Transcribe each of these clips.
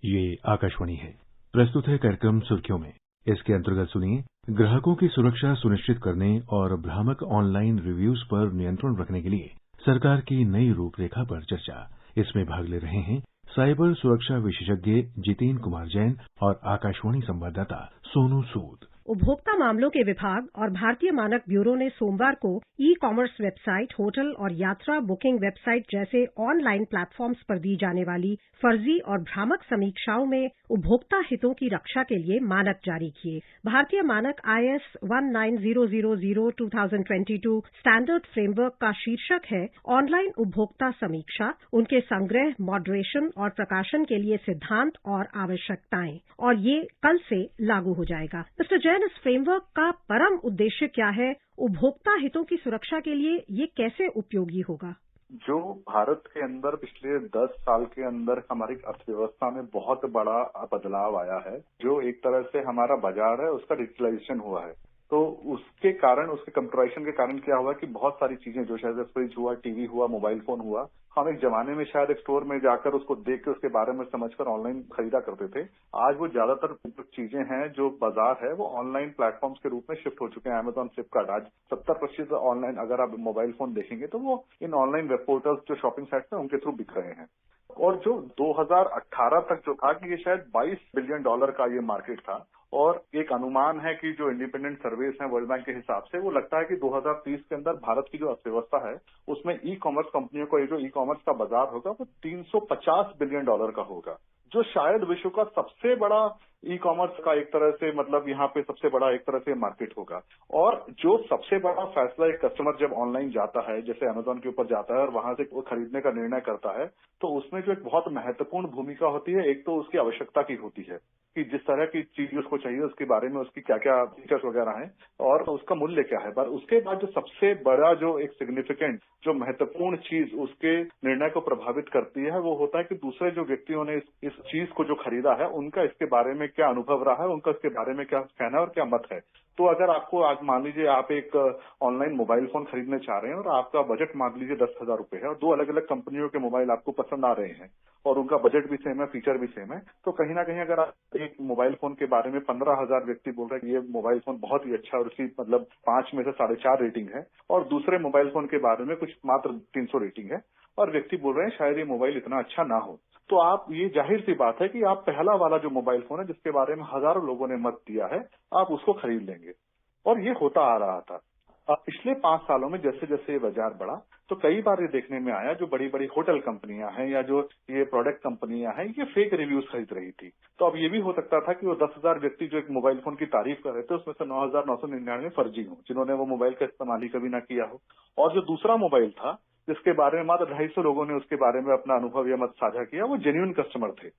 ये आकाशवाणी है। प्रस्तुत है कार्यक्रम सुर्खियों में। इसके अंतर्गत सुनिए, ग्राहकों की सुरक्षा सुनिश्चित करने और भ्रामक ऑनलाइन रिव्यूज पर नियंत्रण रखने के लिए सरकार की नई रूपरेखा पर चर्चा। इसमें भाग ले रहे हैं साइबर सुरक्षा विशेषज्ञ जितेन कुमार जैन और आकाशवाणी संवाददाता सोनू सूद। उपभोक्ता मामलों के विभाग और भारतीय मानक ब्यूरो ने सोमवार को ई कॉमर्स वेबसाइट, होटल और यात्रा बुकिंग वेबसाइट जैसे ऑनलाइन प्लेटफॉर्म्स पर दी जाने वाली फर्जी और भ्रामक समीक्षाओं में उपभोक्ता हितों की रक्षा के लिए मानक जारी किए। भारतीय मानक IS 19000/2022 स्टैंडर्ड फ्रेमवर्क का शीर्षक है ऑनलाइन उपभोक्ता समीक्षा, उनके संग्रह, मॉडरेशन और प्रकाशन के लिए सिद्धांत और आवश्यकताएं, और ये कल से लागू हो जाएगा। मिस्टर जैन, इस फ्रेमवर्क का परम उद्देश्य क्या है? उपभोक्ता हितों की सुरक्षा के लिए ये कैसे उपयोगी होगा? जो भारत के अंदर पिछले 10 साल के अंदर हमारी अर्थव्यवस्था में बहुत बड़ा बदलाव आया है, जो एक तरह से हमारा बाजार है उसका डिजिटलाइजेशन हुआ है। तो उसके कारण, उसके कंप्यूटराइजेशन के कारण क्या हुआ कि बहुत सारी चीजें, जो शायद फ्रिज हुआ, टीवी हुआ, मोबाइल फोन हुआ, हम एक जमाने में शायद एक स्टोर में जाकर उसको देख के उसके बारे में समझकर ऑनलाइन खरीदा करते थे। आज वो ज्यादातर चीजें हैं जो बाजार है वो ऑनलाइन प्लेटफॉर्म्स के रूप में शिफ्ट हो चुके हैं। अमेजॉन, फ्लिपकार्ट, आज 70% ऑनलाइन, अगर आप मोबाइल फोन देखेंगे तो वो इन ऑनलाइन वेब पोर्टल्स जो शॉपिंग साइट्स हैं उनके थ्रू बिक रहे हैं। और जो 2018 तक जो था कि ये शायद $22 बिलियन का ये मार्केट था, और एक अनुमान है कि जो इंडिपेंडेंट सर्वेस हैं वर्ल्ड बैंक के हिसाब से, वो लगता है कि 2030 के अंदर भारत की जो अर्थव्यवस्था है उसमें ई कॉमर्स कंपनियों को, ये जो ई कॉमर्स का बाजार होगा वो $350 बिलियन का होगा, जो शायद विश्व का सबसे बड़ा ई कॉमर्स का एक तरह से, मतलब यहाँ पे सबसे बड़ा एक तरह से मार्केट होगा। और जो सबसे बड़ा फैसला एक कस्टमर जब ऑनलाइन जाता है, जैसे अमेजॉन के ऊपर जाता है और वहां से वो खरीदने का निर्णय करता है, तो उसमें जो एक बहुत महत्वपूर्ण भूमिका होती है, एक तो उसकी आवश्यकता की होती है कि जिस तरह की चीज उसको चाहिए उसके बारे में उसकी क्या क्या फीचर्स वगैरह हैं और उसका मूल्य क्या है। पर उसके बाद जो सबसे बड़ा, जो एक सिग्निफिकेंट, जो महत्वपूर्ण चीज उसके निर्णय को प्रभावित करती है, वो होता है कि दूसरे जो व्यक्तियों ने इस चीज को जो खरीदा है उनका इसके बारे में क्या अनुभव रहा है, उनका इसके बारे में क्या कहना है और क्या मत है। तो अगर आपको आज मान लीजिए आप एक ऑनलाइन मोबाइल फोन खरीदने चाह रहे हैं और आपका बजट मान लीजिए 10,000 रुपए है और दो अलग अलग कंपनियों के मोबाइल आपको पसंद आ रहे हैं और उनका बजट भी सेम है, फीचर भी सेम है, तो कहीं ना कहीं अगर आप एक मोबाइल फोन के बारे में 15,000 व्यक्ति बोल रहे हैं कि ये मोबाइल फोन बहुत ही अच्छा है और उसकी मतलब 5 में से 4.5 रेटिंग है, और दूसरे मोबाइल फोन के बारे में कुछ मात्र 300 रेटिंग है, और व्यक्ति बोल रहे हैं शायद ये मोबाइल इतना अच्छा ना हो, तो आप, ये जाहिर सी बात है कि आप पहला वाला जो मोबाइल फोन है जिसके बारे में हजारों लोगों ने मत दिया है, आप उसको खरीद लेंगे। और ये होता आ रहा था। अब पिछले 5 सालों में जैसे जैसे ये बाजार बढ़ा, तो कई बार ये देखने में आया जो बड़ी बड़ी होटल कंपनियां हैं या जो ये प्रोडक्ट कंपनियां हैं, ये फेक रिव्यूज खरीद रही थी। तो अब ये भी हो सकता था कि वो 10,000 व्यक्ति जो एक मोबाइल फोन की तारीफ कर रहे थे उसमें से 9,999 फर्जी हो, जिन्होंने वो मोबाइल का इस्तेमाल ही कभी ना किया हो। और जो दूसरा मोबाइल था जिसके बारे में मात्र 250 लोगों ने उसके बारे में अपना अनुभव या मत साझा किया, वो जेन्युइन कस्टमर थे।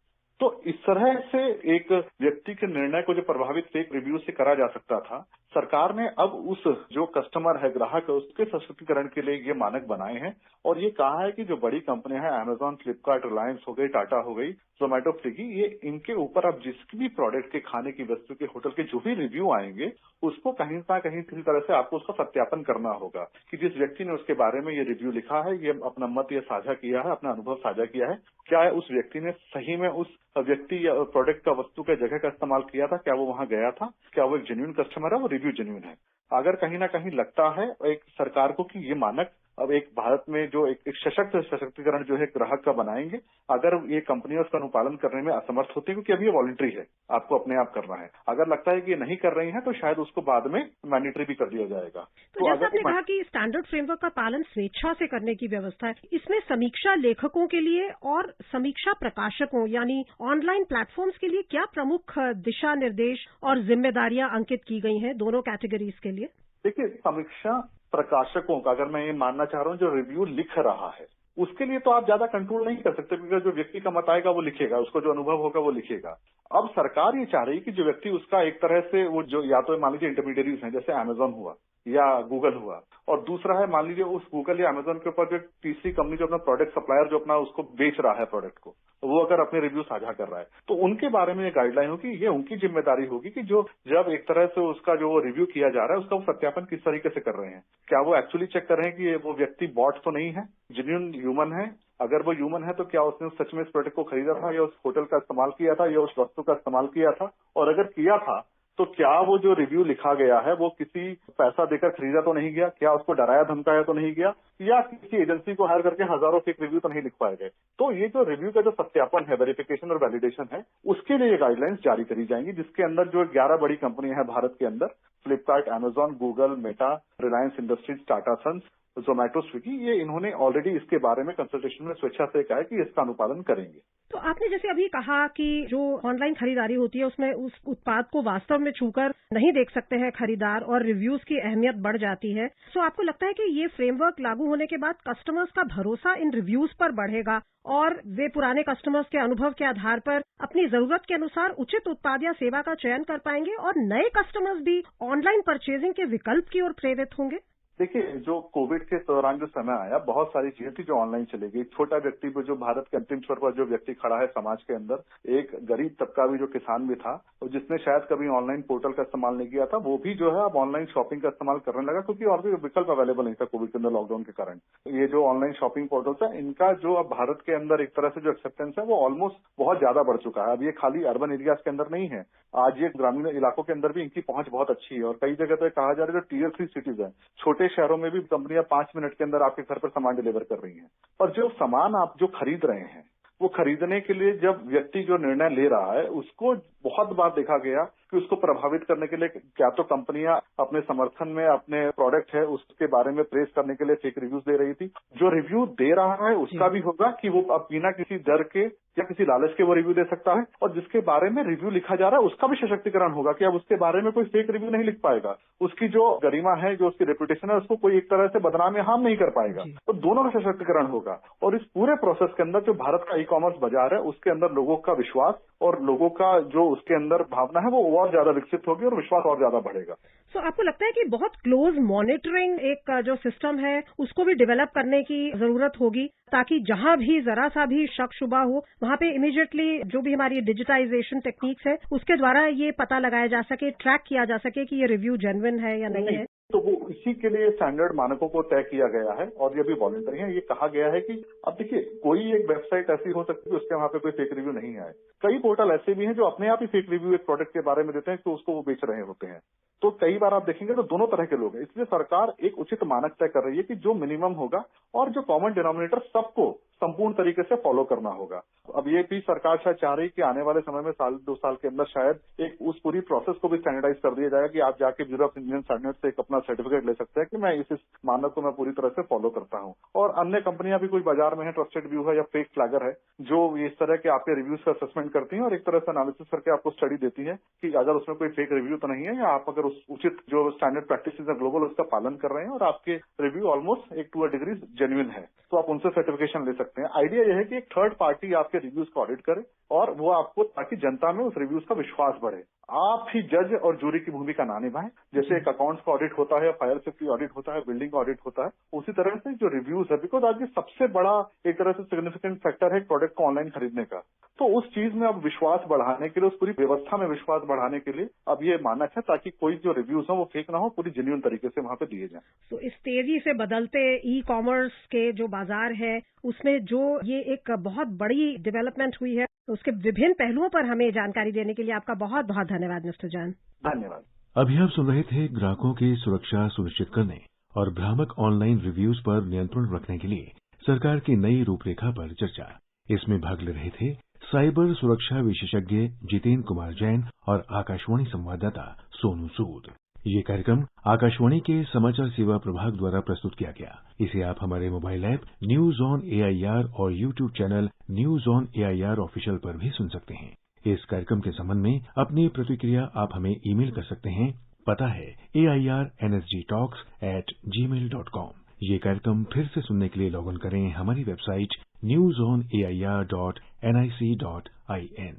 तो इस तरह से एक व्यक्ति के निर्णय को जो प्रभावित फेक रिव्यू से करा जा सकता था, सरकार ने अब उस जो कस्टमर है, ग्राहक है, उसके सशक्तिकरण के लिए ये मानक बनाए हैं और ये कहा है कि जो बड़ी कंपनियां हैं, अमेजॉन, फ्लिपकार्ट, रिलायंस हो गई, टाटा हो गई, जोमेटो, स्विगी, ये इनके ऊपर अब जिसकी भी प्रोडक्ट के, खाने की वस्तु के, होटल के जो भी रिव्यू आएंगे, उसको कहीं ना कहीं किसी तरह से आपको उसका सत्यापन करना होगा कि जिस व्यक्ति ने उसके बारे में ये रिव्यू लिखा है, ये अपना मत ये साझा किया है, अपना अनुभव साझा किया है, क्या उस व्यक्ति ने सही में उस व्यक्ति या प्रोडक्ट का, वस्तु का, जगह का इस्तेमाल किया था, क्या वो वहां गया था, क्या वो एक जेन्युइन कस्टमर है, वो रिव्यू जेन्युइन है। अगर कहीं ना कहीं लगता है एक सरकार को कि ये मानक अब एक भारत में जो एक सशक्तिकरण जो है ग्राहक का बनाएंगे, अगर ये कंपनियां उसका अनुपालन करने में असमर्थ होती है, क्योंकि अभी ये वॉलंटरी है, आपको अपने आप करना है, अगर लगता है कि ये नहीं कर रही है तो शायद उसको बाद में मैंडेटरी भी कर दिया जाएगा। तो जैसा आपने कहा कि स्टैंडर्ड फ्रेमवर्क का पालन स्वेच्छा से करने की व्यवस्था है, इसमें समीक्षा लेखकों के लिए और समीक्षा प्रकाशकों यानी ऑनलाइन प्लेटफॉर्म्स के लिए क्या प्रमुख दिशा निर्देश और जिम्मेदारियां अंकित की गई हैं दोनों कैटेगरीज के लिए? देखिए, समीक्षा प्रकाशकों का, अगर मैं ये मानना चाह रहा हूँ जो रिव्यू लिख रहा है, उसके लिए तो आप ज्यादा कंट्रोल नहीं कर सकते, क्योंकि जो व्यक्ति का मत आएगा वो लिखेगा, उसको जो अनुभव होगा वो लिखेगा। अब सरकार ये चाह रही है कि जो व्यक्ति उसका एक तरह से वो जो, या तो मान लीजिए इंटरमीडियरीज हैं, जैसे अमेजॉन हुआ या गूगल हुआ, और दूसरा है मान लीजिए उस गूगल या अमेजॉन के ऊपर जो तीसरी कंपनी जो अपना प्रोडक्ट सप्लायर जो अपना उसको बेच रहा है प्रोडक्ट को, वो अगर अपने रिव्यू साझा कर रहा है, तो उनके बारे में ये गाइडलाइन होगी, ये उनकी जिम्मेदारी होगी कि जो जब एक तरह से उसका जो रिव्यू किया जा रहा है उसका वो सत्यापन किस तरीके से कर रहे हैं, क्या वो एक्चुअली चेक कर रहे हैं कि वो व्यक्ति बॉट तो नहीं है, जेन्युइन ह्यूमन है, अगर वो ह्यूमन है तो क्या उसने सच में इस प्रोडक्ट को खरीदा था या उस होटल का इस्तेमाल किया था या उस वस्तु का इस्तेमाल किया था, और अगर किया था तो क्या वो जो रिव्यू लिखा गया है वो किसी पैसा देकर खरीदा तो नहीं गया, क्या उसको डराया धमकाया तो नहीं गया, या किसी एजेंसी को हायर करके हजारों फेक रिव्यू तो नहीं लिखवाए गए। तो ये जो रिव्यू का जो सत्यापन है, वेरिफिकेशन और वैलिडेशन है, उसके लिए गाइडलाइंस जारी करी जाएंगी, जिसके अंदर जो 11 बड़ी कंपनियां हैं भारत के अंदर, Flipkart, Amazon, Google, Meta, Reliance Industries, Tata Sons, Zomato, Swiggy, ये इन्होंने ऑलरेडी इसके बारे में कंसल्टेशन में स्वेच्छा से कहा है कि इसका अनुपालन करेंगे। तो आपने जैसे अभी कहा कि जो ऑनलाइन खरीदारी होती है उसमें उस उत्पाद को वास्तव में छूकर नहीं देख सकते हैं खरीदार और रिव्यूज की अहमियत बढ़ जाती है, तो आपको लगता है कि ये फ्रेमवर्क लागू होने के बाद कस्टमर्स का भरोसा इन रिव्यूज पर बढ़ेगा और वे पुराने कस्टमर्स के अनुभव के आधार पर अपनी जरूरत के अनुसार उचित उत्पाद या सेवा का चयन कर पाएंगे और नए कस्टमर्स भी ऑनलाइन परचेजिंग के विकल्प की ओर प्रेरित होंगे? देखिए, जो कोविड के दौरान जो समय आया, बहुत सारी चीजें थी जो ऑनलाइन चली गई। छोटा व्यक्ति भी, जो भारत के अंतिम छोर पर जो व्यक्ति खड़ा है समाज के अंदर, एक गरीब तबका भी, जो किसान भी था, और जिसने शायद कभी ऑनलाइन पोर्टल का इस्तेमाल नहीं किया था, वो भी जो है अब ऑनलाइन शॉपिंग का इस्तेमाल करने लगा, क्योंकि और भी विकल्प अवेलेबल नहीं था कोविड के अंदर, लॉकडाउन के कारण। ये जो ऑनलाइन शॉपिंग पोर्टल था, इनका जो अब भारत के अंदर एक तरह से जो एक्सेप्टेंस है वो ऑलमोस्ट बहुत ज्यादा बढ़ चुका है। अब ये खाली अर्बन एरियाज के अंदर नहीं है, आज ये ग्रामीण इलाकों के अंदर भी इनकी पहुंच बहुत अच्छी है। और कई जगह तो कहा जा रहा है जो टीयर 3 सिटीज है, छोटे शहरों में भी कंपनियां 5 मिनट के अंदर आपके घर पर सामान डिलीवर कर रही हैं। और जो सामान आप जो खरीद रहे हैं, वो खरीदने के लिए जब व्यक्ति जो निर्णय ले रहा है, उसको बहुत बार देखा गया कि उसको प्रभावित करने के लिए क्या तो कंपनियां अपने समर्थन में अपने प्रोडक्ट है उसके बारे में प्रेस करने के लिए फेक रिव्यूज दे रही थी। जो रिव्यू दे रहा है उसका भी होगा कि वो अब बिना किसी डर के या किसी लालच के वो रिव्यू दे सकता है, और जिसके बारे में रिव्यू लिखा जा रहा है उसका भी सशक्तिकरण होगा कि अब उसके बारे में कोई फेक रिव्यू नहीं लिख पाएगा। उसकी जो गरिमा है, जो उसकी रेपुटेशन है, उसको कोई एक तरह से बदनाम या हार्म नहीं कर पाएगा। तो दोनों का सशक्तिकरण होगा। और इस पूरे प्रोसेस के अंदर जो भारत का ई-कॉमर्स बाजार है, उसके अंदर लोगों का विश्वास और लोगों का जो उसके अंदर भावना है, वो और ज्यादा विकसित होगी और विश्वास और ज्यादा बढ़ेगा। तो आपको लगता है कि बहुत क्लोज मॉनिटरिंग एक जो सिस्टम है उसको भी डेवलप करने की जरूरत होगी, ताकि जहां भी जरा सा भी शक शुबा हो वहां पे इमीडिएटली जो भी हमारी डिजिटाइजेशन टेक्निक्स है उसके द्वारा ये पता लगाया जा सके, ट्रैक किया जा सके कि ये रिव्यू जेन्युइन है या नहीं है? तो वो इसी के लिए स्टैंडर्ड मानकों को तय किया गया है और ये भी वॉलंटरी है। ये कहा गया है कि अब देखिए, कोई एक वेबसाइट ऐसी हो सकती है उसके वहां पे कोई फेक रिव्यू नहीं आए। कई पोर्टल ऐसे भी हैं जो अपने आप ही फेक रिव्यू एक प्रोडक्ट के बारे में देते हैं तो उसको वो बेच रहे होते हैं। तो कई बार आप देखेंगे तो दोनों तरह के लोग हैं। इसलिए सरकार एक उचित मानक तय कर रही है कि जो मिनिमम होगा और जो कॉमन डिनोमिनेटर सबको संपूर्ण तरीके से फॉलो करना होगा। अब ये भी सरकार शायद चाह रही है कि आने वाले समय में 1-2 साल के अंदर शायद एक उस पूरी प्रोसेस को भी स्टैंडर्डाइज कर दिया जाएगा कि आप जाके ब्यूरो ऑफ इंडियन स्टैंडर्ड से एक अपना सर्टिफिकेट ले सकते हैं कि मैं इस मानक को मैं पूरी तरह से फॉलो करता हूं। और अन्य कंपनियां भी कुछ बाजार में है, ट्रस्टेड व्यू है या फेक फ्लैगर है, जो इस तरह के आपके रिव्यूज का असेसमेंट करती हैं और एक तरह से एनालिसिस करके आपको स्टडी देती है कि अगर उसमें कोई फेक रिव्यू तो नहीं है, या आप अगर उस उचित जो स्टैंडर्ड प्रैक्टिसेस है ग्लोबल उसका पालन कर रहे हैं और आपके रिव्यू ऑलमोस्ट एक टू अ डिग्री जेन्युइन है, तो आप उनसे सर्टिफिकेशन ले सकते हैं। आइडिया यह है कि एक थर्ड पार्टी आपके रिव्यूज को ऑडिट करे और वो आपको, ताकि जनता में उस रिव्यूज का विश्वास बढ़े। आप ही जज और जूरी की भूमिका ना निभाएं। जैसे एक अकाउंट्स का ऑडिट होता है, फायर सेफ्टी ऑडिट होता है, बिल्डिंग का ऑडिट होता है, उसी तरह से जो रिव्यूज है, बिकॉज आज ये सबसे बड़ा एक तरह से सिग्निफिकेंट फैक्टर है प्रोडक्ट को ऑनलाइन खरीदने का। तो उस चीज में अब विश्वास बढ़ाने के लिए, उस पूरी व्यवस्था में विश्वास बढ़ाने के लिए अब ये मानक है, ताकि कोई जो रिव्यूज हो वो फेक ना हो, पूरी जेन्युइन तरीके से वहां पे दिए जाएं। तो इस तेजी से बदलते ई कॉमर्स के जो बाजार है उसमें जो ये एक बहुत बड़ी डेवलपमेंट हुई है, उसके विभिन्न पहलुओं पर हमें जानकारी देने के लिए आपका बहुत बहुत धन्यवाद मिस्टर जैन। धन्यवाद। अभी आप सुन रहे थे ग्राहकों की सुरक्षा सुनिश्चित करने और भ्रामक ऑनलाइन रिव्यूज पर नियंत्रण रखने के लिए सरकार की नई रूपरेखा पर चर्चा। इसमें भाग ले रहे थे साइबर सुरक्षा विशेषज्ञ जितेंद्र कुमार जैन और आकाशवाणी संवाददाता सोनू सूद। ये कार्यक्रम आकाशवाणी के समाचार सेवा प्रभाग द्वारा प्रस्तुत किया गया। इसे आप हमारे mobile app news on AIR और YouTube channel news on AIR official पर भी सुन सकते हैं। इस कार्यक्रम के संबंध में अपनी प्रतिक्रिया आप हमें ईमेल कर सकते हैं। पता है AIRNSGtalks@gmail.com। ये कार्यक्रम फिर से सुनने के लिए लॉग इन करें हमारी वेबसाइट newsonair.nic.in।